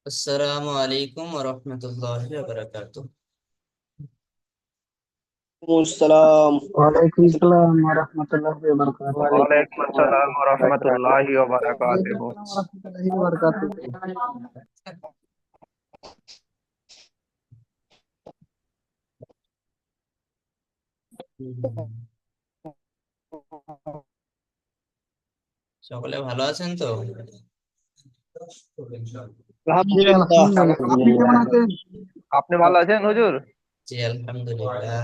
আসসালামু আলাইকুম ওয়া রাহমাতুল্লাহি ওয়া বারাকাতুহু। السلام. ওয়ালাইকুম সালাম ওয়া রাহমাতুল্লাহি ওয়া বারাকাতুহু। ওয়ালাইকুম আসসালাম ওয়া রাহমাতুল্লাহি ওয়া ওয়ালাইকুম বারাকাতুহু। সালাম ওয়া রাহমাতুল্লাহি ওয়া বারাকাতুহু। সকলে ভালো আছেন তো? জি الحمد لله. আলহামদুলিল্লাহ, আপনি কেমন আছেন? আপনি ভালো আছেন হুজুর? জি আলহামদুলিল্লাহ।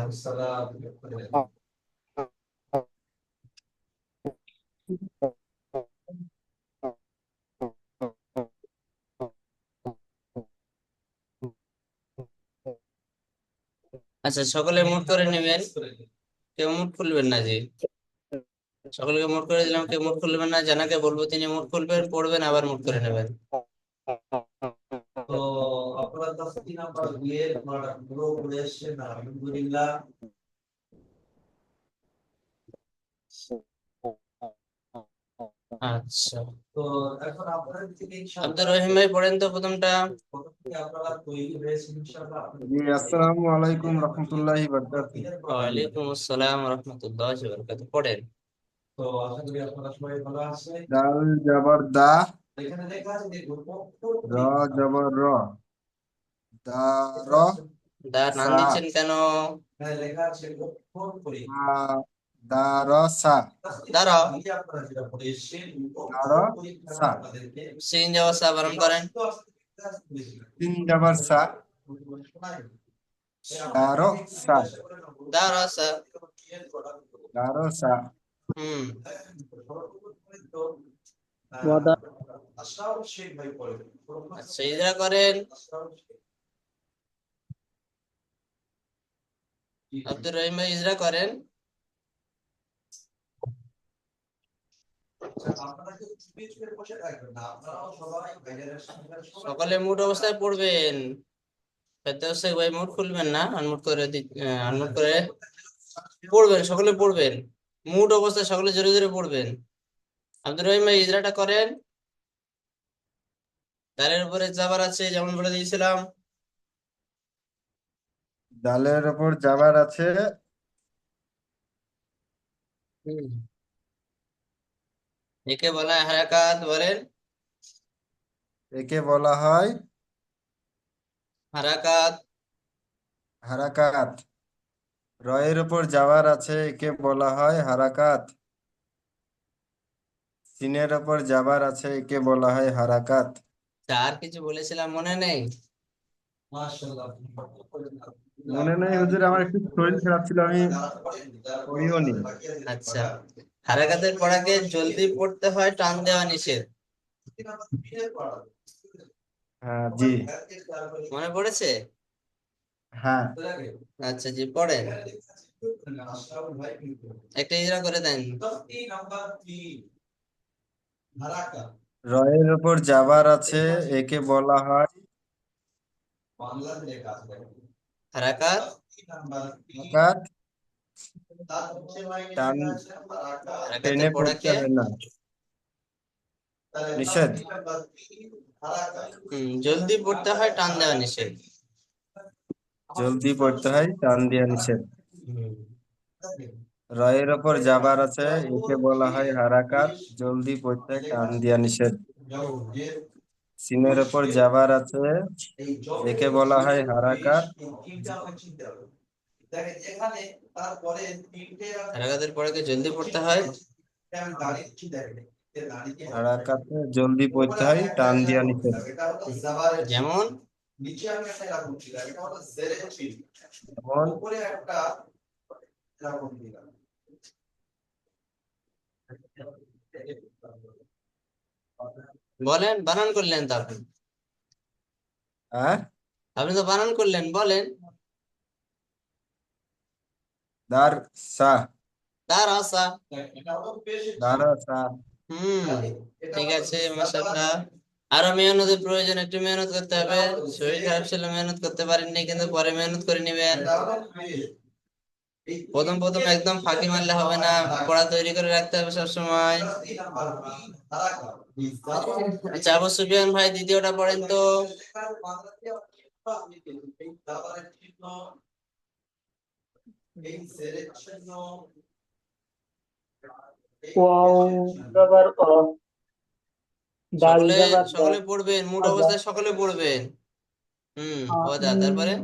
আচ্ছা, সকলে মুট করে নেবেন, কেউ মুট খুলবেন না। জি, সকলকে মুট করে দিলাম, কেউ মুট খুলবেন না। জানাকে বলবো, তিনি মুট খুলবেন, পড়বেন, আবার মুট করে নেবেন। তো আপনার কাছে 3 নাম্বার দিয়ে আপনারা পুরো করে এসেছেন, আলহামদুলিল্লাহ। আচ্ছা, তো এখন আপনাদের থেকে আব্দুর রহিম ভাই পড়েন তো প্রথমটা। প্রথম থেকে আপনারা তৈরি হয়েছেন ইনশাআল্লাহ। জি, আসসালামু আলাইকুম রহমতুল্লাহি বারকাতুহু। ওয়ালাইকুম আসসালাম ওয়া রাহমাতুল্লাহি ওয়া বারাকাতুহু। পড়েন। তো আশা করি আপনারা সবাই ভালো আছেন। দাল জবর দা, এখানে লেখা আছে দেখুন, র জবর র, দা র দা নাম সা, দিচ্ছেন কেন? এখানে লেখা আছে ফোন করি। দা দা র সা, দাঁড়াও, আপনারা যেটা পড়ে এসেছেন দা র সা, আপনাদেরকে সিন যাওয়া সা বারণ করেন। তিন জবর সা, দা র সা, দাঁড়াও সা। দা র সা, হুম। وضع আচ্ছা, ইজরা করেন। আব্দুর রহিম ভাই ইজরা করেন। সকলে মুড অবস্থায় পড়বেন। ফেরদৌস শেখ ভাই মুড খুলবেন না, আনমুট করে আনমুট করে পড়বেন, সকলে পড়বেন। মুড অবস্থায় সকলে জোরে জোরে পড়বেন। আব্দুর রহিম ভাই ইজরাটা করেন। দালের উপরে জাবার আছে, যেমন বলে দিয়েছিলাম। ডালের ওপর জাবার আছে, হুম। একে বলা হয় হারাকাত, বলেন। একে বলা হয় হারাকাত। হারাকাত। রয়ের ওপর জাবার আছে, একে বলা হয় হারাকাত। সিনের ওপর জাবার আছে, একে বলা হয় হারাকাত। আর কিছু বলেছিলাম মনে নেই? মনে নেই হুজুর, আমার একটু শরীর খারাপ ছিল, আমি পড়িও নি। আচ্ছা, হারাকাতের পড়াকে জলদি পড়তে হয়, টান দেওয়া নিষেধ। হ্যাঁ জি। মনে পড়েছে? হ্যাঁ, আচ্ছা জি, পড়েন। একটা ইজরা করে দেন। রয়ের ওপর জাবার আছে, একে বলা হয় হারাকাত। হারাকাত। টান হারাকাতের টেনে পড়তে পড়াকে হয় না, নিষেধ। জলদি পড়তে হয়, টান দেওয়া নিষেধ। জলদি পড়তে হয়, টান দিয়া নিষেধ। হুম। রয়ের ওপর জাবার আছে, একে বলা হয় হারাকাত। জলদি পড়তে হয়, টান দিয়া নিষেধ। সিনের ওপর জাবার আছে, একে বলা হয় হারাকাত। হারাকাতের পড়াকে জলদি পড়তে হয়। হারাকাতে জলদি পড়তে হয়, টান দিয়া নিষেধ। যেমন যেমন বলেন, বানান করলেন তো আপনি। হ্যাঁ, আপনি তো বানান করলেন, বলেন। দার সা, তার আশা। দার সা। হুম, ঠিক আছে, মাশাআল্লাহ। আরো মেহনতের প্রয়োজন, একটু মেহনত করতে হবে। শরীর খারাপ ছিল, মেহনত করতে পারেননি, কিন্তু পরে মেহনত করে নিবেন। প্রথম প্রথম একদম ফাঁকি মারলে হবে না, পড়া তৈরি করে রাখতে হবে সবসময়। আচ্ছা, আবু সুফিয়ান ভাই দ্বিতীয়টা পড়েন তো। ওয়াও জবর অ, দাল সকলে জবর দা, সকলে পড়বেন, মোট ওয়াদা, অবস্থায় সকলে পড়বেন। ওয়াদা, তারপরে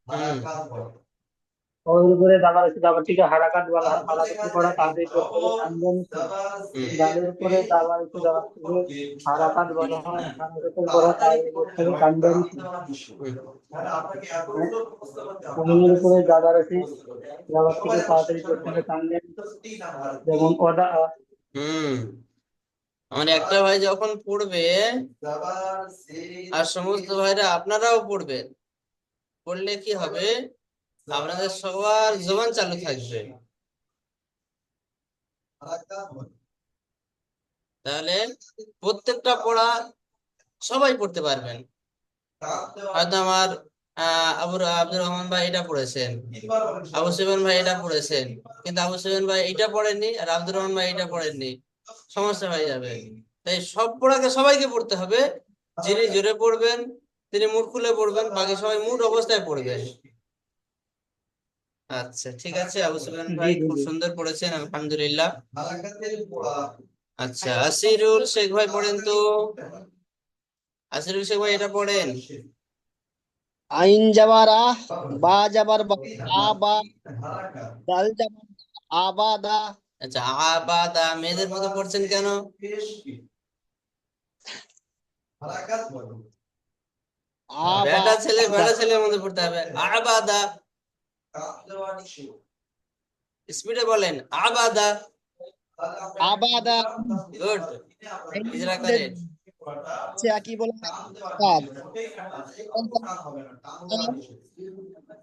হুম ওর উপরে দাবার আছে, দাবারটিকে হারাকাত বলা হয়, হারাকাতের পরে তাদের করতে হবে টানবেন। দালের উপরে দাবার আছে, দাবারটিকে হারাকাত বলা হয়, হারাকাতের পরে তাদের করতে হবে টানবেন। ওর উপরে দাবার আছে, দাবারটিকে তাড়াতাড়ি করতে হবে টানবেন, যেমন ওদা। হুম আমার একটা ভাই যখন পড়বে, আর সমস্ত ভাইরা আপনারাও পড়বেন, পড়লে কি হবে, আপনাদের সবার জবান চালু থাকবে। তাহলে প্রত্যেকটা পড়া সবাই পড়তে পারবেন। হয়তো আমার আব্দুর রহমান ভাই এটা পড়েছেন, আবু সুফিয়ান ভাই এটা পড়েছেন, কিন্তু আবু সুফিয়ান ভাই এটা পড়েননি আর আব্দুর রহমান ভাই এটা পড়েননি, সমস্যা হয়ে যাবে। তাই সব পড়াকে সবাইকে পড়তে হবে। যিনি জোরে পড়বেন তিনি মুখ খুলে পড়বেন, বাকি সবাই মুড অবস্থায় পড়বেন। আচ্ছা ঠিক আছে, আবু সুফিয়ান জি ভাই জি খুব জি। সুন্দর পড়েছেন, আলহামদুলিল্লাহ। আচ্ছা, আসিরুল শেখ ভাই পড়েন তো। আসিরুল শেখ ভাই এটা পড়েন। আইন জবর আ, বা জবর বা, আ বা, দাল জবর আবাদা, আচ্ছা, আবাদা মেয়েদের মতো পড়ছেন কেন? আবাদা, বেটা ছেলের মতো পড়তে হবে, আবাদা। স্পিডে বলেন, আবাদা। আবাদা। গুড, আইনের ইজরা উপরে করেন। আছে কি বলা হয়, কাজ।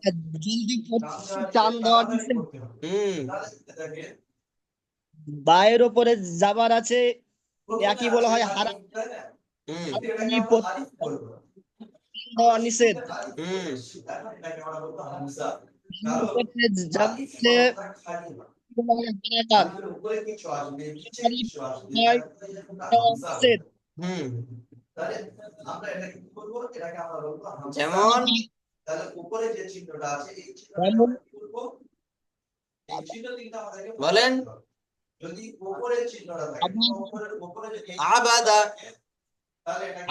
জলদি টান দেওয়া নিচে, হুম বায়ের উপরে যাবার আছে, একই বলা হয় হারা, হুম এই প্রত্যেক টান দেওয়া নিষেধ। হুম বায়ের উপরে যাচ্ছে বলা হয় হারাকাত, তাড়াতাড়ি হয় দেওয়া নিষেধ। হুম যেমন যেমন বলেন, আবাদা।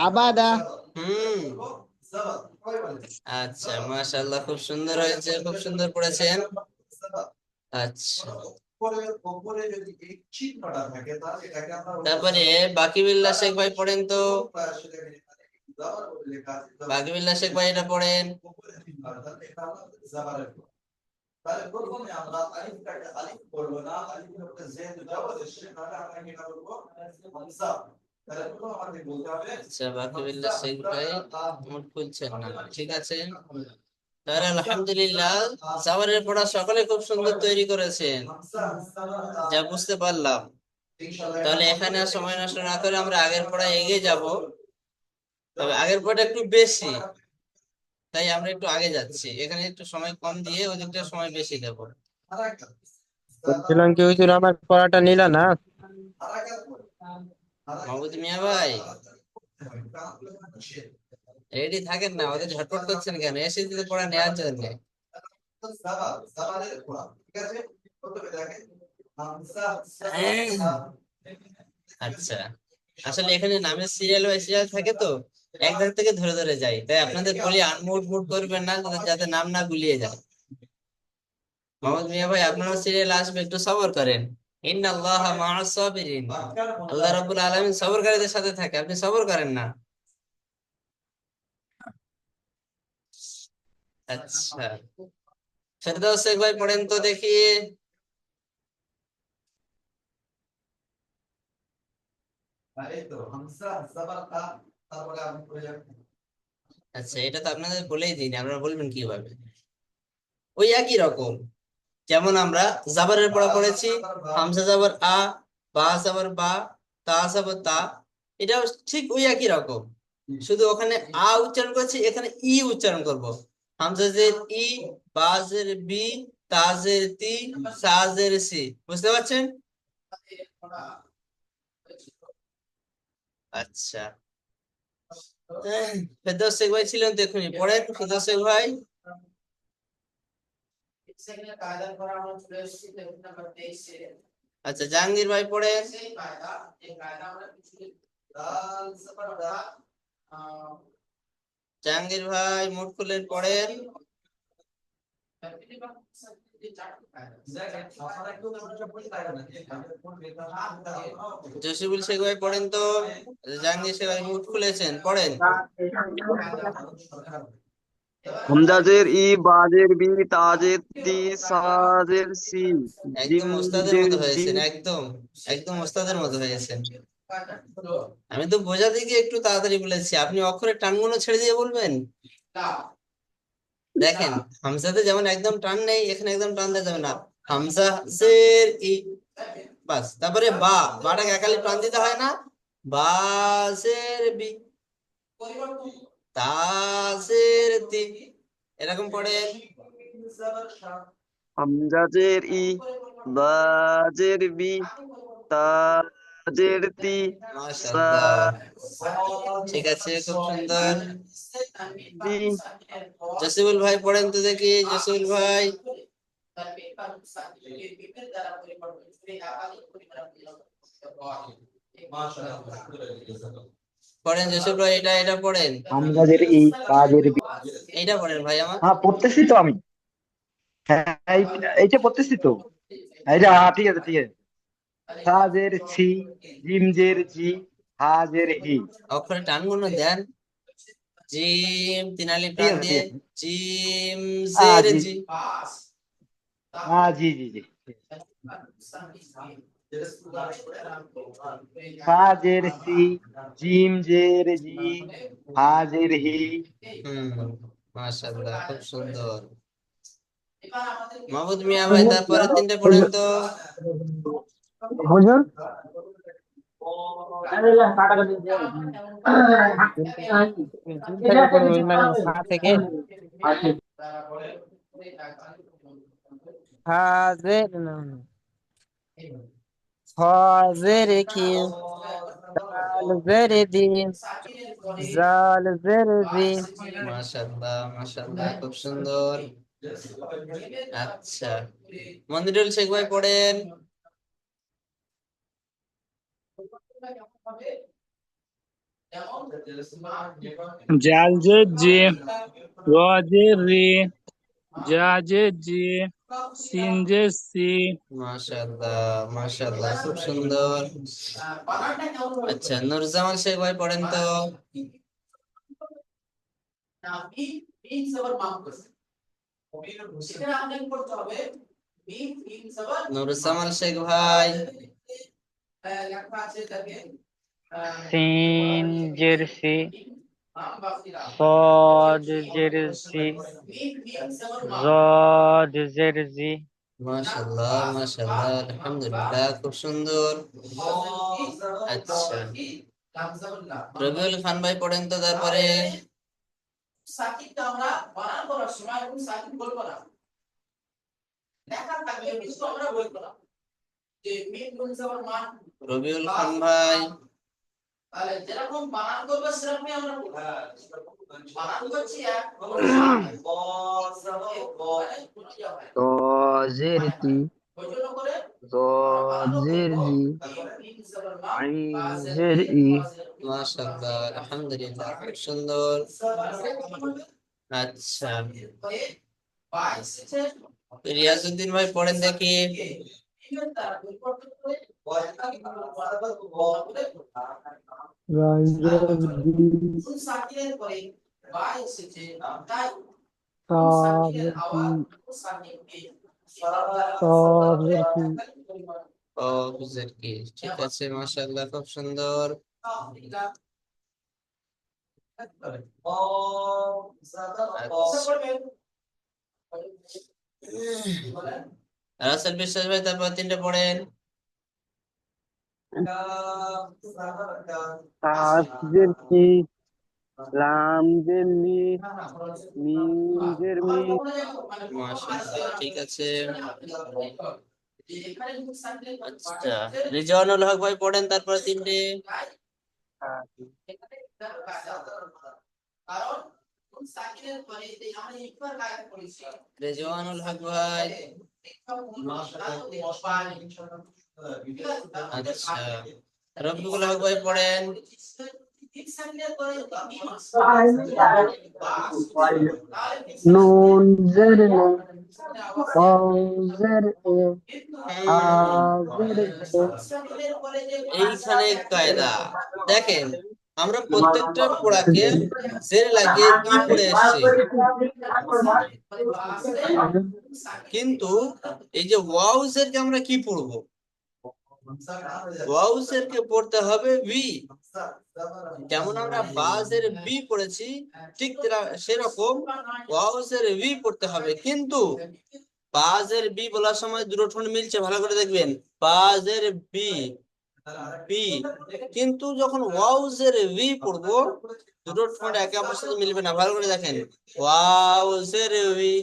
আবাদা। হুম আচ্ছা, মাশাআল্লাহ, খুব সুন্দর হয়েছে, খুব সুন্দর পড়েছেন। আচ্ছা, তারপরে বাকিবিল্লাহ শেখ ভাই পড়েন তো। বাকিবিল্লাহ শেখ ভাই এটা পড়েন। আচ্ছা, বাকিবিল্লাহ শেখ ভাই মুখ খুলছেন না, ঠিক আছে। তাহলে আলহামদুলিল্লাহ, সাওয়ারের পড়া সকলে খুব সুন্দর তৈরি করেছেন, যা বুঝতে পারলাম। তাহলে এখানে আর সময় নষ্ট না করে আমরা আগের পড়ায় এগিয়ে যাব। তবে আগের পড়াটা একটু বেশি, তাই আমরা একটু আগে যাচ্ছি, এখানে একটু সময় কম দিয়ে ওদিকটা সময় বেশি দেব। বলছিলাম কি হুজুর আমার পড়াটা নিলা না? মাহমুদ মিয়া ভাই, রেডি থাকেন না, ওদের ঝটপট করছেন কেন, এসে দিতে পড়া নেওয়ার জন্য। আচ্ছা, আসলে এখানে নামের সিরিয়াল বাই সিরিয়াল থাকে তো, এক ধার থেকে ধরে ধরে যাই, তাই আপনাদের বলি আনমুট মুট করবেন না, যাতে নাম না গুলিয়ে যায়। মোহাম্মদ মিয়া ভাই, আপনার সিরিয়াল আসবে, একটু সবর করেন। ইন্নাল্লাহা মাআস সাবিরিন, আল্লাহ রাব্বুল আলামিন সবরকারীদের সাথে থাকে, আপনি সবর করেন না। আচ্ছা, ফেরদৌস শেখ ভাই পড়েন তো দেখি। আচ্ছা, এটা তো আপনাদের বলেই দিন, আপনারা বলবেন কিভাবে। ওই একই রকম, যেমন আমরা জাবারের পড়া পড়েছি, হামজা জাবার আ, বা জাবার বা, তা জাবার তা, এটাও ঠিক ওই একই রকম, শুধু ওখানে আ উচ্চারণ করছি, এখানে ই উচ্চারণ করব। হামজাজের ই, বাজের বি, তাজের তি, সাজের সি। বুঝতে পারছেন? আচ্ছা, ফেরদৌস শেখ ভাই ছিলেন তো এখনই, পড়েন ফেরদৌস শেখ ভাই। আচ্ছা, জাহাঙ্গীর ভাই পড়েন। জাহাঙ্গীর ভাই মুখ খুলেন, পড়েন। জসিবুল শেখ ভাই পড়েন তো। জাহাঙ্গীর শেখ ভাই মুখ খুলেছেন, পড়েন। হামজাজের ই, বাজের বি, তাজের তি, সাজের সি, একদম ওস্তাদের জিমজের মতো জি। হয়েছেন, একদম একদম ওস্তাদের মতো হয়েছেন। আমি তো বোঝাতে গিয়ে একটু তাড়াতাড়ি বলেছি, আপনি অক্ষরের টানগুলো ছেড়ে দিয়ে বলবেন। দেখেন, হামজাতে যেমন একদম টান নেই, এখানে একদম টান দেওয়া যাবে না। হামজা জের ই, বাস। তারপরে বা, বাটাকে একালি টান দিতে হয় না। বাজের বি, তাজের তি, এরকম পড়েন। হামজাজের ই, বাজের বি, তাজের তি, মাশাআল্লাহ, ঠিক আছে, খুব সুন্দর। সাজি। জসিবুল ভাই পড়েন তো দেখি, জসিবুল ভাই। পড়েন জসিবুল ভাই, এটা পড়েন। হামজাজের ই, বাজের বি। এইটা পড়েন ভাই আমার। হ্যাঁ, পড়তেছি তো আমি। হ্যাঁ, এইটা পড়তেছি তো। এইটা, হ্যাঁ, ঠিক আছে, ঠিক আছে। সাজের সি, জিমজের জি, হাজের হি। অক্ষরে টানগুলো দেন। জিম, তিনালি ঠিক টান আছে, ঠিক দিয়ে, আছে। জিম জের জি, জি। জি, জি, জি। সাজের সি, জিমজের জি, হাজের হি। মাশাআল্লাহ, খুব সুন্দর। মাহমুদ মিয়া ভাই তারপরে তিনটে পড়েন তো। হুজুর, তিন থেকে পড়বো, মানে সা থেকে। হাজের না, হাজের কি, জাল জের দি, জাল জের জি। মাশাআল্লাহ, মাশাআল্লাহ, খুব সুন্দর। আচ্ছা, মনিরুল শেখ ভাই পড়েন। জালজের জি, রজের রি, জাজের জি, সিনজের সি। মাশাআল্লাহ, মাশাআল্লাহ, খুব সুন্দর। আচ্ছা, নুরজামান শেখ ভাই পড়েন তো। নুরজামান শেখ ভাই। সিন জার্সি, صاد জার্সি, ضاد জার্সি। মাশাআল্লাহ, মাশাআল্লাহ, আলহামদুলিল্লাহ, খুব সুন্দর। আচ্ছা, রবিউল খান ভাই পড়েন তো তারপরে। রবিউল খান ভাই। তাজের তি, জাজের জি, আইনজের ই। মাশাআল্লাহ, আলহামদুলিল্লাহ, খুব সুন্দর। আচ্ছা, রিয়াজউদ্দিন ভাই পড়েন দেখি। রঞ্জের দি, তাজের কি, তাজের কি। ও, বুঝের কি, ঠিক আছে, মাশাআল্লাহ, খুব সুন্দর। রাসেল বিশ্বাস ভাই তারপর তিনটে পড়েন। তাজের কি, লাম জের লি, মিম জের মি। মাশাআল্লাহ, ঠিক আছে। আচ্ছা, রিজওয়ানুল হক ভাই পড়েন তারপর তিনটে। রেজওয়ানুল হক ভাই। আচ্ছা, রফিকুল হক ভাই পড়েন। নুন জের নে, ওয়াও জের এ, হা জের জে। এইখানে কায়দা দেখেন, আমরা প্রত্যেকটা পড়াকে জের লাগিয়ে ই পড়ে এসেছি, কিন্তু এই যে ওয়াও জেরকে আমরা কি পড়বো? ওয়াও জেরকে পড়তে হবে বি। যেমন আমরা বা জের বি পড়েছি, ঠিক সেরকম ওয়াও জের বি পড়তে হবে। কিন্তু বা জের বি বলার সময় দুটো ঠোঁট মিলছে, ভালো করে দেখবেন, বা জের বি বি, কিন্তু যখন ওয়াও জের ভি পড়বো দুটো ঠোঁট একে অপরের সাথে মিলবে না, ভালো করে দেখেন। ওয়াও জের ভি,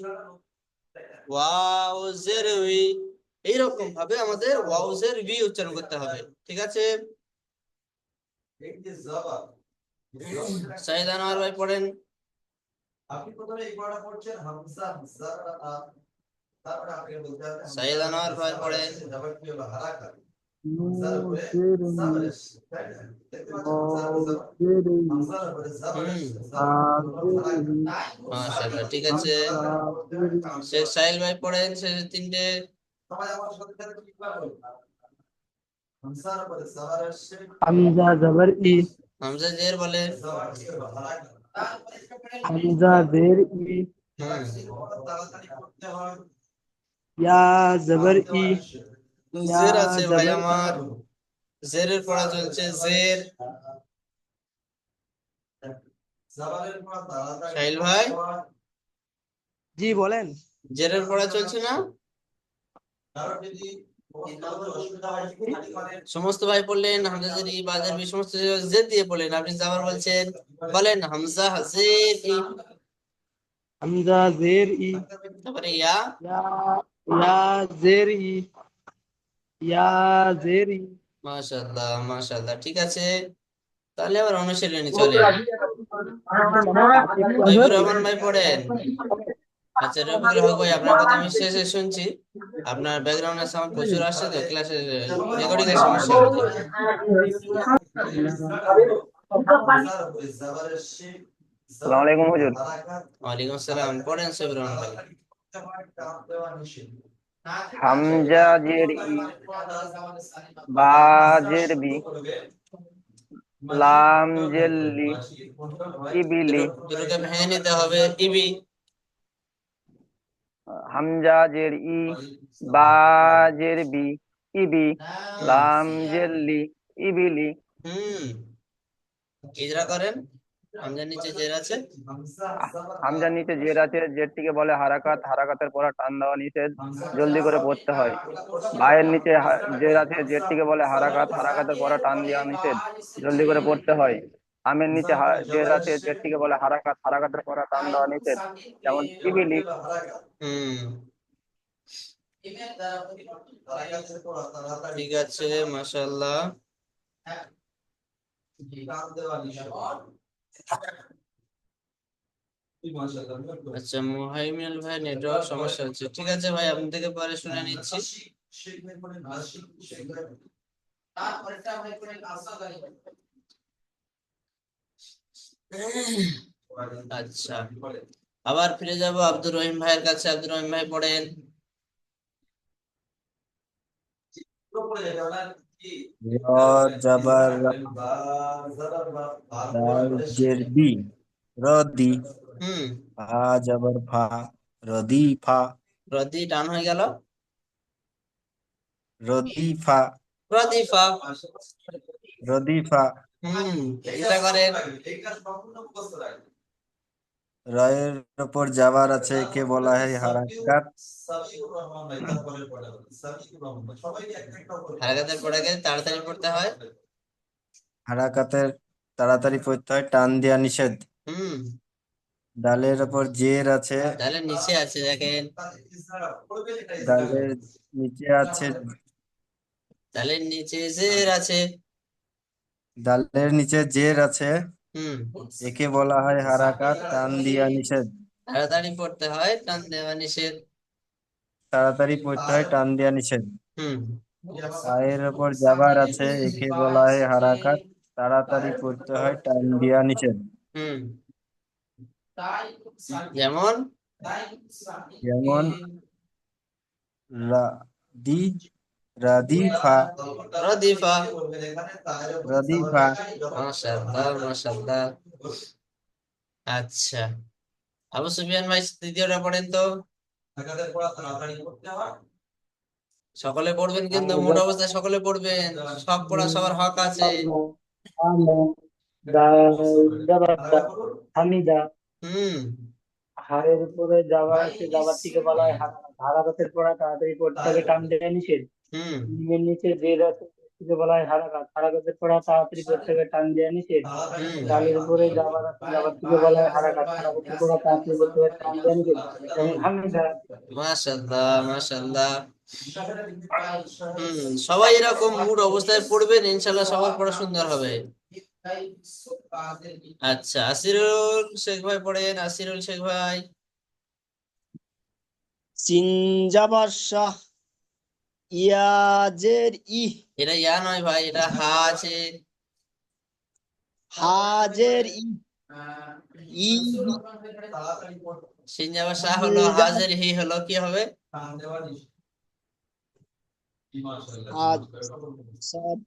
ওয়াও জের ভি, এইরকম ভাবে আমাদের ওয়াও জের ভি উচ্চারণ করতে হবে, ঠিক আছে? সাইদ আনোয়ার ভাই পড়েন। সাইদ আনোয়ার ভাই পড়েন। নুন জের নে, ওয়াও জের ই, হা জের ই, মাশাআল্লাহ, ঠিক আছে। হামজা জের ই। শেখ সাহিল ভাই পড়েন শেষ তিনটে। হামজা জবর ই, হামজা জের বলেন। হামজা জের ই, ইয়া জবর ই, ইয়া জের আছে ভাই জবর ই। আমার, জেরের পড়া চলছে, জের। সাহিল ভাই, জি বলেন। জেরের পড়া চলছে না? সমস্ত ভাই পড়লেন হামজা জের ই, বা জের বি, সমস্ত জের দিয়ে পড়লেন। আপনি আবার বলছেন, বলেন হামজা জের ই, হামজা জের ই, তারপরে ইয়া। ইয়া ইয়া জের ই, ইয়া জের ই। মাশাআল্লাহ মাশাআল্লাহ, ঠিক আছে। তাহলে আবার অনুশীলনী চলেন। হাবিবুর রহমান ভাই পড়েন। আচ্ছা, রফিকুল হক ভাই, আপনার কথা আমি শেষে শুনছি। আপনার ব্যাকগ্রাউন্ডের সাউন্ড প্রচুর আসছে, তো ক্লাসের রেকর্ডিং এর সমস্যা হবে। আসসালামু আলাইকুম হুজুর। ওয়ালাইকুম আসসালাম, পড়েন সবির রহমান ভাই। হামজা জের ই, বা জের বি, লাম জের লি, ইবিলি। দুটোকে ভেঙে নিতে হবে, ইবি। হামজা জের ই, বা জের বি, ইবি, লাম জের লি, ইবিলি। ইজরা করেন। হামজার নিচে জের আছে। হামজার নিচে জের আছে, জেরটিকে বলে হারাকাত, হারাকাতের পরে টান দেওয়া নিষেধ, জলদি করে পড়তে হয়। বায়ের নিচে জের আছে, জেরটিকে বলে হারাকাত, হারাকাতের পরে টান দেওয়া নিষেধ, জলদি করে পড়তে হয়। আমের নিচে জের আছে, জেরটিকে বলে হারাকাত, হারাকাতের পরে টান দেওয়া নিষেধ, যেমন ইবিলি। ঠিক আছে, মাশাআল্লাহ। আচ্ছা, মুহাইমিনুল ভাই নেটওয়ার্ক সমস্যা হচ্ছে, ঠিক আছে ভাই, আপনি থেকে পরে শুনে নিচ্ছি। আচ্ছা, আবার ফিরে যাব আব্দুর রহিম ভাইয়ের কাছে। আব্দুর রহিম ভাই পড়েন। র জবর রা, দাল জের দি, রদি। ফা জবর ফা, রদি ফা, রদি টান হয়ে গেল, রদি ফা, রদিফা। রদি ফা। এটা করেন। রয়ের উপর যাবার আছে, একে বলা হয় হারাকাত। হারাকাতের পড়াকে তাড়াতাড়ি পড়তে হয়। হারাকাতের তাড়াতাড়ি পড়তে হয়, টান দেওয়া নিষেধ। হুম, ডালের ওপর জের আছে, তাহলে নিচে আছে দেখেন, ডালের নিচে আছে, তাহলে নিচে জের আছে। ডালের নিচে জের আছে, হুম, একে বলা হয় হারাকাত, টান দেওয়া নিষেধ। তাড়াতাড়ি পড়তে হয়, টান দেওয়া নিষেধ। তাড়াতাড়ি পড়তে হয়, টান দেওয়া নিষেধ। হুম, পায়ের ওপর জাবার আছে, একে বলা হয় হারাকাত, তাড়াতাড়ি পড়তে হয়, টান দেওয়া নিষেধ। হুম, যেমন যেমন রাদি, রাদিফা, রদিফা। রদিফা। মাশাআল্লাহ, মাশাআল্লাহ। আচ্ছা, আবু সুফিয়ান ভাই দ্বিতীয়টা পড়েন তো। সকলে পড়বেন কিন্তু, মোট অবস্থায় সকলে পড়বেন, সব পড়া সবার হক আছে। হামিদা। হুম, হাড়ের উপরে যাবার আছে, যাবারটিকে বলা হয় হারাকাত। হারাকাতের পড়া তাড়াতাড়ি পড়তে হবে, টান দেওয়া নিষেধ। হুম, জিমের নিচে জের আছে, এটিকে বলা হয় হারাকাত। হারাকাতের পড়া তাড়াতাড়ি পড়তে হবে, টান দেওয়া নিষেধ। হুম। ডালের উপরে যাবার আছে, যাবারটিকে বলা হয় হারাকাত। হারাকাতের পড়া তাড়াতাড়ি পড়তে হবে, টান দেওয়া নিষেধ। যেমন হামিদা। মাশাআল্লাহ, মাশাআল্লাহ। সবাই এরকম মুড অবস্থায় পড়বেন, ইনশাল্লাহ সবার পড়া সুন্দর হবে। আচ্ছা, আসিরুল শেখ ভাই পড়েন, আসিরুল শেখ ভাই। সিন জাবার শাহ, ইয়াজের ই, এটা ইয়া নয় ভাই, এটা হা আছে। হাজের ই, ই, সিন যাবার শাহ হলো, হাজের হি হলো, কি হবে? হাজ, সাদ,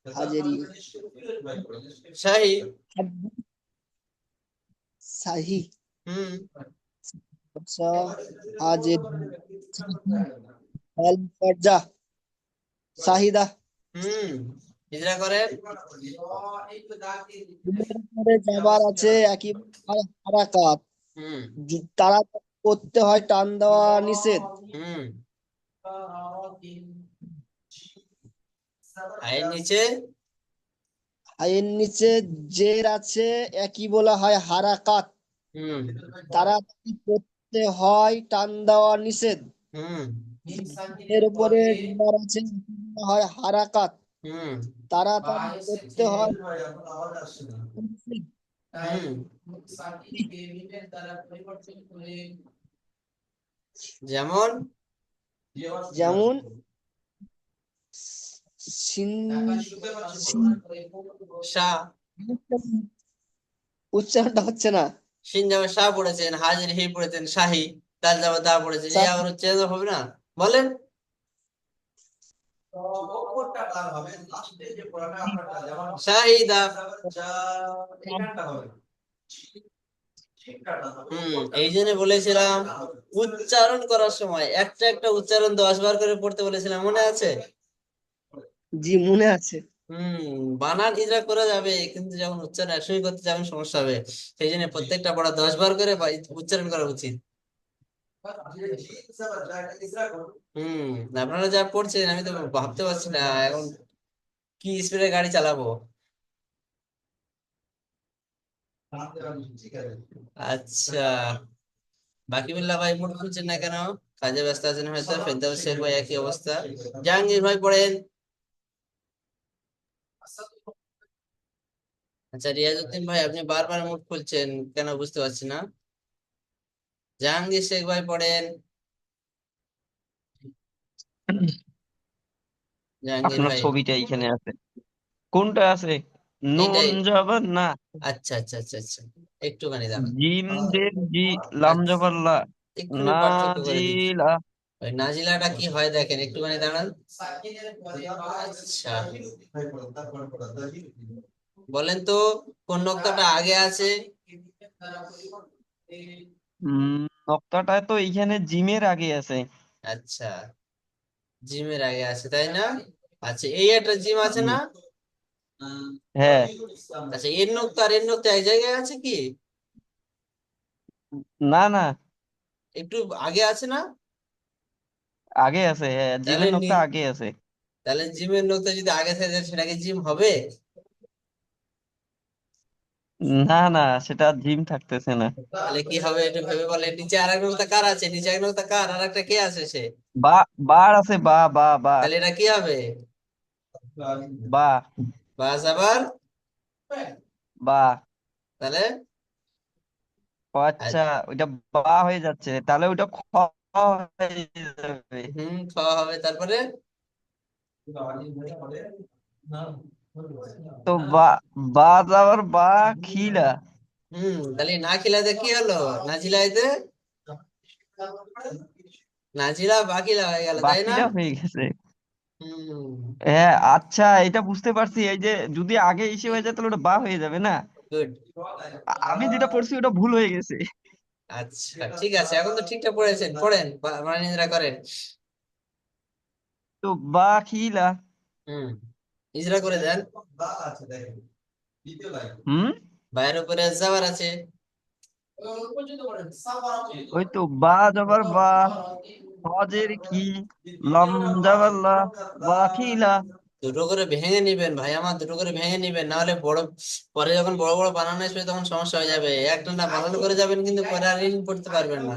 হাজের ই, শাহি। সাহি, হুম, হাজের, আল ফারজা, সাহিদা। হুম। ইজরা করেন। জিমের উপরে যাবার আছে, একই হারাকাত। হুম, তাড়াতাড়ি করতে হয়, টান দেওয়া নিষেধ। হুম। আয়ের নিচে এর নিচে জের আছে, একই বলা হয় হারাকাত। হুম, তাড়াতাড়ি করতে হয়, টান দেওয়া নিষেধ। হুম, এর উপরে জবর আছে, একই বলা হয় হারাকাত। হুম, তাড়াতাড়ি করতে হয়, নিষেধ। হুম। যেমন যেমন সিন, সিন, শাহ। উচ্চারণটা হচ্ছে না। সিন যাবে শাহ পড়েছেন, হাজির হি পড়েছেন শাহি, দাল যাবে দা পড়েছেন, এই আবার চেঞ্জ হবে না? বলেন। শাহিদা। এই জন্য বলেছিলাম উচ্চারণ করার সময় একটা একটা উচ্চারণ 10 বার করে পড়তে বলেছিলাম, মনে আছে? জি, মনে আছে। বানান ইজরা করা যাবে, কিন্তু যখন উচ্চারণ একসঙ্গে করতে যাবেন সমস্যা হবে। সেই জন্য প্রত্যেকটা পড়া 10 বার করে উচ্চারণ করা উচিত। আপনারা যা পড়ছেন আমি তো ভাবতে পারছি না এখন কি স্পিডে গাড়ি চালাবো। আচ্ছা, বাকিবুল্লাহ ভাই মুড খুলছেন না কেন? কাজে ব্যস্ত আছেন হয়তো। ফেরদৌস শেখ ভাই একই অবস্থা। জাহাঙ্গীর ভাই পড়েন। আচ্ছা, রিয়াজউদ্দিন ভাই আপনি বারবার মুড খুলছেন কেন বুঝতে পারছি না। জাহাঙ্গীর শেখ ভাই পড়েন। জাহাঙ্গীর আপনার ভাই ছবিটা এখানে আছে, কোনটা আছে? নুন এইটাই। জবর না, আচ্ছা, আচ্ছা, আচ্ছা, আচ্ছা, একটুখানি দাঁড়ান। জিম জের জি, লাম আচ্ছা, জবর লা, একটুখানি পার্থক্য করে দিচ্ছি। নাজিলা। ওই নাজিলাটা কি হয় দেখেন, একটুখানি দাঁড়ান। আচ্ছা, বলেন তো কোন নক্তাটা আগে আছে? নক্তাটায় তো এইখানে জিমের আগে আছে। আচ্ছা, জিমের আগে আছে তাই না? আচ্ছা, এই একটা জিম আছে হুম, না? হ্যাঁ। আচ্ছা, এর নক্তা আর এর নক্তা এক জায়গায় আছে কি? না না, একটু আগে আছে না? আগে আছে, হ্যাঁ, তাহলে জিমের নক্তা আগে আছে। তাহলে জিমের নক্তা যদি আগে থাকে সেটা কি জিম হবে? না না, সেটা জিম থাকতেছে না। তাহলে কি হবে একটু ভেবে বলে, নিচে আর এক নক্তা কার আছে, নিচে এক নক্তা কার, আর একটা কে আছে সে, বা, বার আছে, বা বা বা তাহলে এটা কি হবে? বা বাস আবার বা তাহলে ও আচ্ছা, ওইটা বা হয়ে যাচ্ছে, তাহলে ওইটা খ হয়ে যাবে। খাওয়া হবে তারপরে। তো বা, বা আবার বা খিলা, তাহলে না খিলাতে কি হলো, না ঝিলাইতে নাজিলা বাকিলা হয়ে গেল, তাই না? বাকিটা হয়ে গেছে। হুম। হ্যাঁ আচ্ছা, এটা বুঝতে পারছি, এই যে যদি আগে ইসে হয়ে যায় তাহলে ওটা বা হয়ে যাবে না। গুড। আমি যেটা পড়ছি ওটা ভুল হয়ে গেছে। আচ্ছা ঠিক আছে, এখন তো ঠিকঠাক পড়েছেন, পড়েন মানে নিদ্রা করেন। তো বা খিলা। হুম, ইজরা করে দেন। হুম, বাইরের উপরে জাবার আছে। ওই তো বা জবর বা, হজের কি, লম জবর লা, বা খিলা। দুটো করে ভেঙে নিবেন ভাই আমার, দুটো করে ভেঙে নিবেন, না হলে বড় পরে যখন বড় বড় বানানো আসবে তখন সমস্যা হয়ে যাবে। একটা না বানানো করে যাবেন কিন্তু পরে আর রিডিং পড়তে পারবেন না।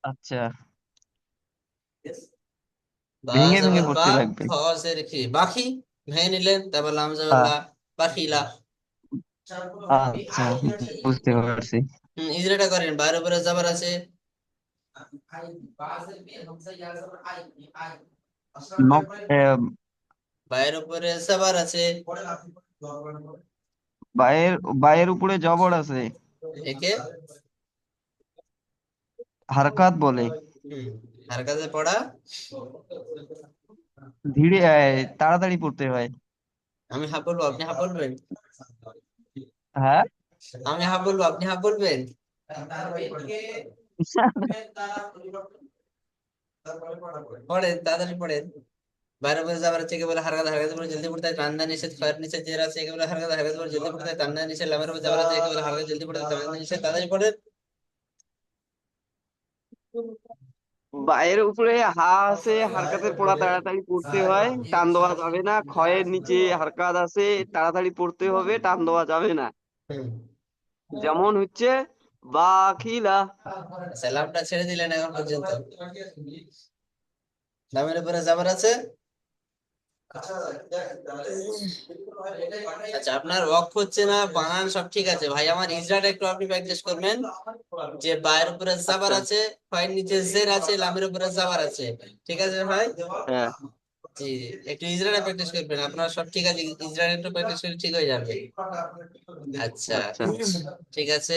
আচ্ছা, বা ভেঙে ভেঙে জবর বা, পড়তে লাগবে। হজের কি বাকি, ভেঙে নিলেন, তারপর লাম জবর হ্যাঁ, লা, বাকিলা। আচ্ছা, বুঝতে পারছি। ইজরাটা করেন, বাইরের উপরে জাবার আছে। নক, বাইরের উপরে জাবার আছে। বায়ের, বায়ের উপরে জবর আছে, একে হারকাত বলে। হুম আর কাছে পড়া। ধীরে তাড়াতাড়ি পড়তে হয়। আমি হাফ বলবো, আপনি হাফ বলবেন। হ্যাঁ। আমি হাফ বলবো, আপনি হাফ বলবেন। পড়েন, তাড়াতাড়ি পড়েন। বাইরে বসে যাবার থেকে বলে হারকাত, হারকাত বলে জলদি পড়তে হয়, কান্দা নিষেধ, ফায়ার নিষেধ, জের আছে একে বলে হারকাত, হারকাত বলে জলদি পড়তে হয়, কান্দা নিষেধ, লামের উপর যাবার আছে একে বলে হারকাত, জলদি পড়তে হয়, কান্দা নিষেধ, তাড়াতাড়ি পড়েন। বায়ের উপরে হা আছে, হারকাতের পড়া তাড়াতাড়ি পড়তে হয়, টান দেওয়া যাবে না। খয়ের নিচে হারকাত আছে, তাড়াতাড়ি পড়তে হবে, টান দেওয়া যাবে না। হুম যেমন হচ্ছে বাখিলা। সালামটা ছেড়ে দিলেন এখন পর্যন্ত। লামের উপরে যাবার আছে। আচ্ছা, আপনার ওয়াকফ হচ্ছে না, বানান সব ঠিক আছে ভাই আমার, ইজরাটা একটু আপনি প্র্যাকটিস করবেন। যে বায়ের উপরে জাবার আচ্ছা। আছে, ফাইন নিচে জের আছে, লামের উপরে জাবার আছে, ঠিক আছে ভাই? হ্যাঁ। জি, একটু ইজরাটা প্র্যাকটিস করবেন, আপনার সব ঠিক আছে, ইজরাটা একটু প্র্যাকটিস করলে ঠিক হয়ে যাবে। আচ্ছা আচ্ছা, ঠিক আছে।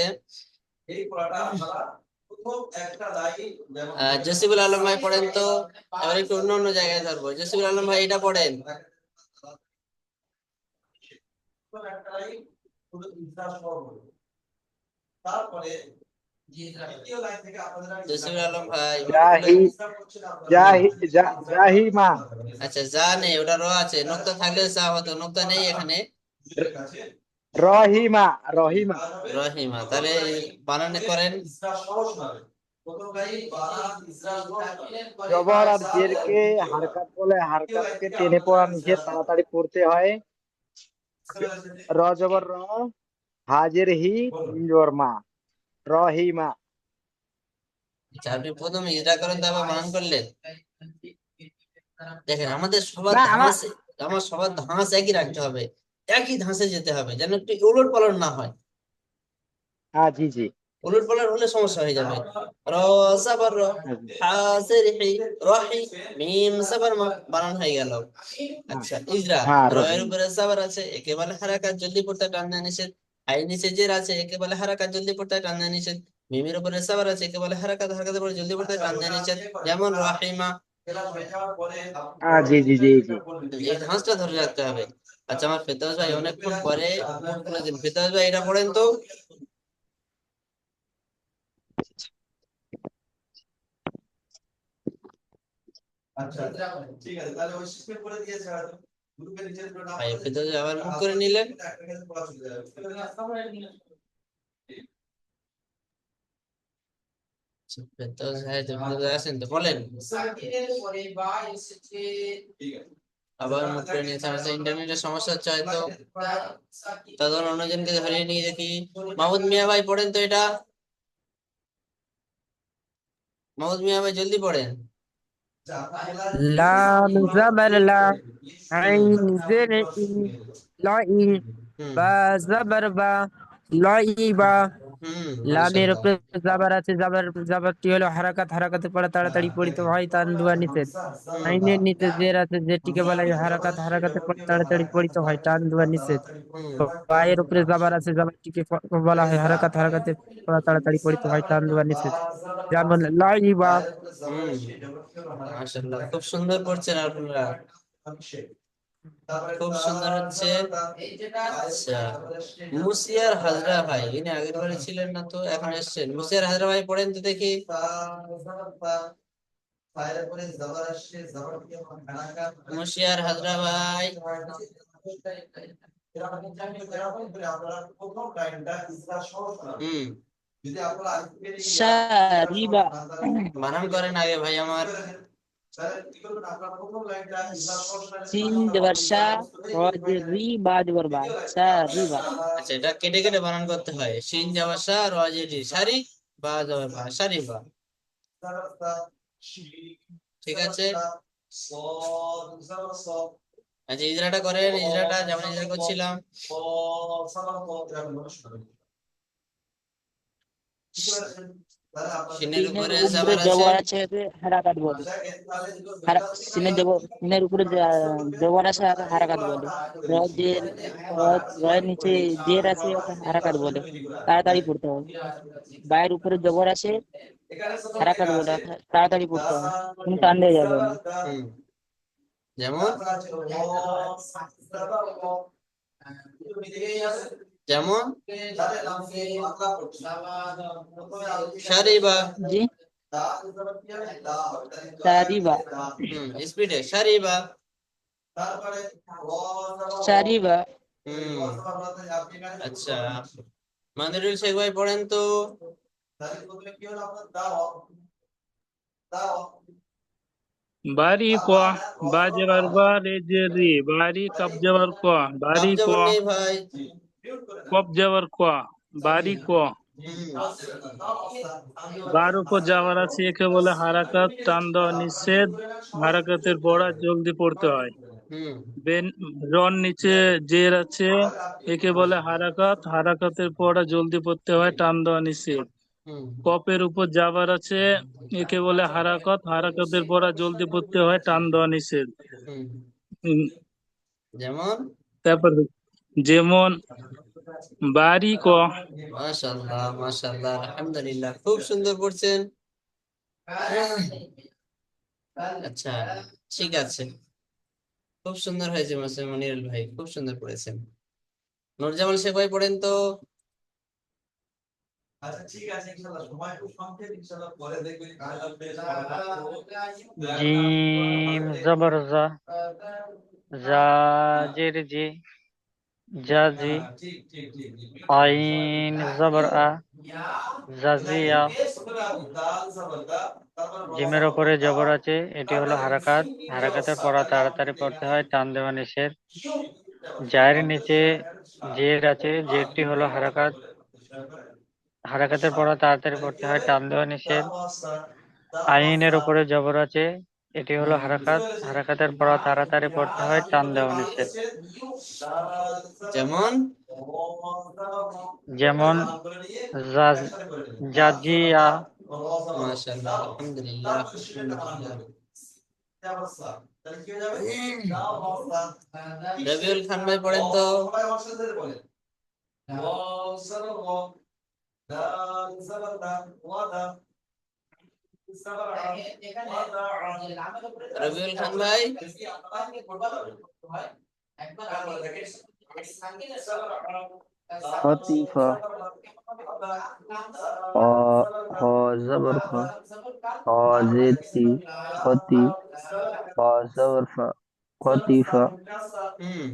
জসিবুল আলম ভাই পড়েন তো। এবার একটু অন্য অন্য জায়গায় ধরবো, জসিবুল আলম ভাই এটা পড়েন। জসিবুল আলম ভাই। জাহি, জাহিমা, আচ্ছা, যা নেই, ওটা র আছে, নোক্তা থাকলে যা হতো, নোক্তা নেই এখানে। রহিমা, রহিমা। রহিমা, তাহলে বানানে করেন। জবর আর জেরকে হারকাত বলে, হারকাতকে টেনে পড়া নিষেধ, তাড়াতাড়ি পড়তে হয়। র জবর র, হাজের হি, মিম জবর মা, রহিমা। আচ্ছা, আপনি প্রথমে ইজরা করেন, তারপর বানান করলেন। দেখেন আমাদের সবার না আমার, ধাঁচ, আমার সবার ধাঁচ একই রাখতে হবে, একই ধাঁচে যেতে হবে, যেন একটু উলট পালট না হয়। হ্যাঁ জি জি। উলট পালট হলে সমস্যা হয়ে যাবে। র সাবার র, হ্যাঁ জি। হা জের হি, রহি, মিম সাবার মা, বানান হয়ে গেল। হ্যাঁ আচ্ছা, ইজরা। হ্যাঁ, র এর রহিম। উপরে সাবার আছে, একে বলে হারাকাত, জলদি পড়তে হয়, টান দেওয়া নিষেধ। আই নিচে জের আছে, একে বলে হারাকাত, জলদি পড়তে হয়, টান দেওয়া নিষেধ। মিমের উপরে সাবার আছে, একে বলে হারাকাত, হারাকাতের উপরে জলদি পড়তে হয়, টান দেওয়া নিষেধ। যেমন রাহিমা। হ্যাঁ জি জি জি জি। এই ধাঁচটা ধরে রাখতে হবে। আচ্ছা, আমার ফেরদৌস ভাই অনেকক্ষণ পরে মুখ খুলে দিন, ফেরদৌস ভাই এটা পড়েন তো। ভাই ফেরদৌস ভাই আবার মুখ করে নিলেন। আচ্ছা, ফেরদৌস ভাই তো ফেরদৌস ভাই আছেন তো, বলেন। আবার মুট করে নিয়েছে। আচ্ছা, ইন্টারনেটের সমস্যা হচ্ছে হয়তো। তখন অন্যজনকে ধরিয়ে নিয়ে দেখি। মাহমুদ মিয়া ভাই পড়েন তো এটা। মাহমুদ মিয়া ভাই জলদি পড়েন। লাম জবর লা, আইন জের ই, লাই, হুম বা জবর বা, লাইবা। লামের মাশাআল্লাহ। উপরে জাবার আছে, জাবারটি হলো হারাকাত, হারাকাতের পরে তাড়াতাড়ি পড়িতে হয়, টান দেওয়া নিষেধ। আইনের নিচে জের আছে, জেরটিকে বলা হয় হারাকাত, হারাকাতের পরে তাড়াতাড়ি পড়িতে হয়, টান দেওয়া নিষেধ। বায়ের উপরে জাবার আছে, জাবারটিকে বলা হয় হারাকাত, হারাকাতের পরে তাড়াতাড়ি পড়িতে হয়, টান দেওয়া নিষেধ। যেমন লাইবা। মাশাআল্লাহ, খুব সুন্দর পড়ছেন আপনারা, খুব সুন্দর হচ্ছে। আচ্ছা, মুসিয়ার হাজরা ভাই, ইনি আগের বারে ছিলেন না তো, এখন এসেছেন। মুসিয়ার হাজরা ভাই পড়েন তো দেখি। মুসিয়ার হাজরা ভাই। হুম সারিবা, বানান করেন আগে ভাই আমার। সিন দেবার সা, র জের রি, বা দেবার বা, সারিবা। আচ্ছা, এটা কেটে কেটে বানান করতে হয়। শিন যাওয়া সা, র জের সারি, বা যাওয়া বা, সারি বা। ঠিক আছে। আচ্ছা, ইজরাটা করেন, ইজরাটা যেমন ইজরা করছিলাম। শিনের সিনের উপরে উপরে জাবার আছে। জবর আছে, হারাকাত বলে। সিনের উপরে জবর আছে, হারাকাত বলে। র জের, রয়ের নিচে জের আছে, ওকে হারাকাত বলে। তাড়াতাড়ি পড়তে হয়। বায়ের উপরে জবর আছে, হারাকাত বলে, তাড়াতাড়ি পড়তে হয়, তুমি টান দিয়ে যাবে না। হুম যেমন, যেমন সারিবা। জি, সারিবা, স্পিডে সারিবা। সারিবা। হুম আচ্ছা, মাদারুল শেখ ভাই পড়েন তো। বাড়ি ক, বা জেবার বা, রে জে রি, বাড়ি কাপ জেবার ক, কাপ বাড়ি ক, যেমন নেই ভাই। কপ জেবার ক, বাড়ি ক। বার উপর যাওয়ার আছে, একে বলে হারাকাত, টান দেওয়া নিষেধ। হারাকাতের পড়া জলদি পড়তে হয়। হুম বেন, রন নিচে জের আছে, একে বলে হারাকাত, হারাকাতের পড়া জলদি পড়তে হয়, টান দেওয়া নিষেধ। হুম কপের উপর যাবার আছে, একে বলে হারাকাত, হারাকাতের পড়া জলদি পড়তে হয়, টান দেওয়া নিষেধ। হুম উম, যেমন। তারপর যেমন বাড়ি ক। মাশাআল্লাহ, মাশাআল্লাহ, আলহামদুলিল্লাহ, খুব সুন্দর পড়ছেন। আচ্ছা, ঠিক আছে, খুব সুন্দর হয়েছে মনিরুল ভাই, খুব সুন্দর পড়েছেন। নুরজামাল শেখ ভাই পড়েন তো। জিম জবর জা, জা জের জি, জাজি। আইন জবর আ, জাজিয়া। জিমের ওপরে জবর আছে, এটি হলো হারাকাত, হারাকাতের পড়া তাড়াতাড়ি পড়তে হয়, টান দেওয়া নিষেধ। জায়ের নিচে জের আছে, জেরটি হলো হারাকাত, হারাকাতের পড়া তাড়াতাড়ি পড়তে হয়, টান দেওয়া নিষেধ। আইনের উপরে জবর আছে, এটি হলো হারাকাত, হারাকাতের পড়া তাড়াতাড়ি পড়তে হয়, টান দেওয়া নিষেধ। যেমন। যেমন জাজিয়া। মাশাআল্লাহ, আলহামদুলিল্লাহ, খুব সুন্দর, রবিউল খান ভাই পড়েন তো। রবিউল খান ভাই। খতিফা, খ, খ জবর খ, খ জের তি, খতি, খ জবর ফা, খতিফা। হুম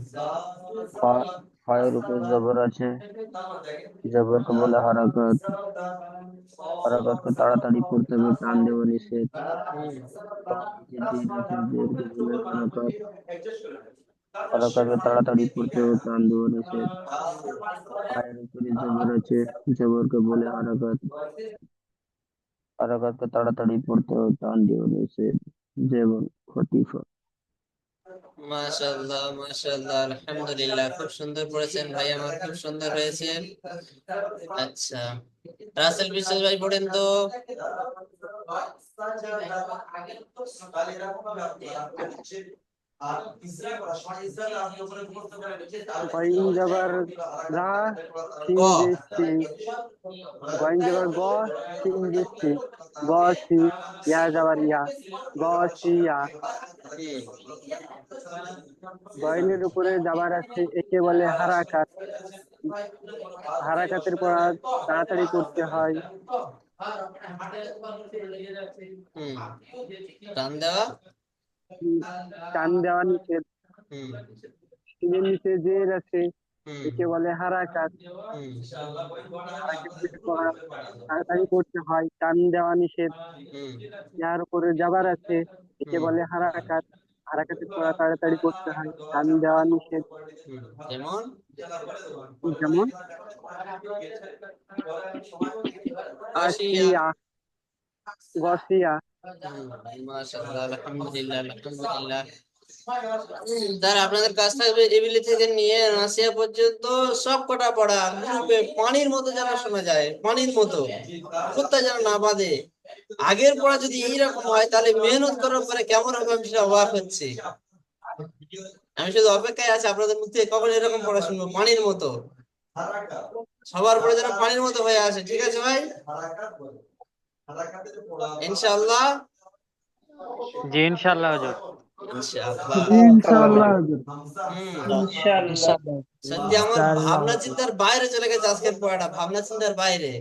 খ, খ খয়ের উপরে জবর আছে, জবরকে বলে হারাকাত, হারাকাতকে তাড়াতাড়ি পড়তে হবে, টান দেওয়া নিষেধ। নিচে জের আছে, জেরকে বলে হারাকাত, হারাকাতকে তাড়াতাড়ি পড়তে হবে, টান দেওয়া নিষেধ। পায়ের উপরে জবর আছে, জবরকে বলে হারাকাত, হারাকাতকে তাড়াতাড়ি পড়তে হবে, টান দেওয়া নিষেধ। যেমন খতিফা। মাশাআল্লাহ মাশাআল্লাহ, আলহামদুলিল্লাহ, খুব সুন্দর পড়েছেন ভাই আমার, খুব সুন্দর হয়েছে। আচ্ছা, রাসেল বিশ্বাস ভাই পড়েন তো। গইন জবর গা, গ সিন জের সি, গইন জবর গ, সিন জের সি, গ সি, ইয়া জবর ইয়া, গ সি ইয়া। গইনের উপরে জবর আছে, একে বলে হারাকাত, হারাকাতের পর তাড়াতাড়ি পড়তে হয়। টান দেওয়া। টান দেওয়া নিষেধ। সিনের নিচে জের আছে, একে বলে হারাকাত, হারাকাতের পর তাড়াতাড়ি পড়তে হয়, টান দেওয়া নিষেধ। যার উপরে জবর আছে, একে বলে হারাকাত, হারাকাতের পর তাড়াতাড়ি পড়তে হয়, টান দেওয়া নিষেধ। যেমন যেমন গসিয়া। আসিয়া, গসিয়া। মাশাআল্লাহ, আলহামদুলিল্লাহ আলহামদুলিল্লাহ। স্যার আপনাদের কাজ থাকবে এবিলি থেকে নিয়ে নাসিয়া পর্যন্ত সব কটা পড়া গ্রুপে পানির মতো যেন শোনা যায়, পানির মতো, কোথা যেন না বাঁধে। আগের পড়া যদি এইরকম হয় তাহলে মেহনত করার পরে কেমন হবে আমি সেটা অবাক হচ্ছি। আমি শুধু অপেক্ষায় আছি আপনাদের মুখ থেকে কখন এরকম পড়া শুনবো পানির মতো, সবার পরে যেন পানির মতো হয়ে আসে। ঠিক আছে ভাই, ইনশাআল্লাহ। জি ইনশাআল্লাহ হুজুর। ইনশাআল্লাহ। ইনশাআল্লাহ হুজুর। ইনশাআল্লাহ। সত্যি আমার ভাবনা চিন্তার বাইরে চলে গেছে আজকের পড়াটা, ভাবনা চিন্তার বাইরে।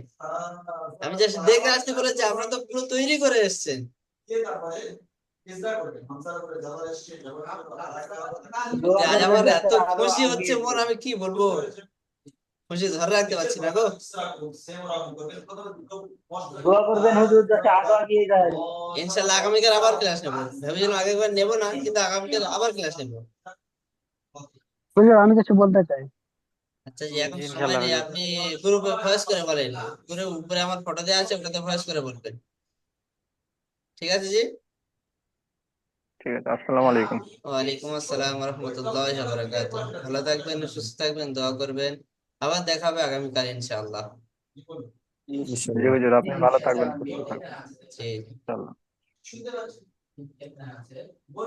আমি জাস্ট দেখে আসতে বলেছি, আপনারা তো পুরো তৈরি করে এসেছেন। দোয়া আজ করবেন আমার যে এত স্যার আরো খুশি আগে হচ্ছে মন, আমি কি বলবো, খুশি ধরে রাখতে পারছি না গো। দোয়া করবেন হুজুর যাতে আরো এগিয়ে যায়। ইনশাআল্লাহ আগামীকাল আবার ক্লাস নেবো, ভেবেছিলাম আগেরবার নেবো না, কিন্তু আগামীকাল আবার ক্লাস নেবো। হুজুর আমি কিছু বলতে চাই। আচ্ছা জি, এখন জি সময় ইনশাআল্লাহ নেই, হুজুর। আপনি গ্রুপে ভয়েস করে বলেন, গ্রুপে উপরে আমার ফটো দেওয়া আছে, ওটাতে ভয়েস করে বলবেন। ঠিক আছে জি। ঠিক আছে, আসসালামু আলাইকুম। ওয়ালাইকুম আসসালাম ওয়া রাহমাতুল্লাহি ওয়া বারাকাতুহু। ভালো থাকবেন, সুস্থ থাকবেন, দোয়া করবেন। আবার দেখা হবে আগামীকাল ইনশাআল্লাহ। জি ইনশাআল্লাহ। হুজুর, আপনি ভালো থাকবেন, সুস্থ থাকবেন, জি। ইনশাআল্লাহ।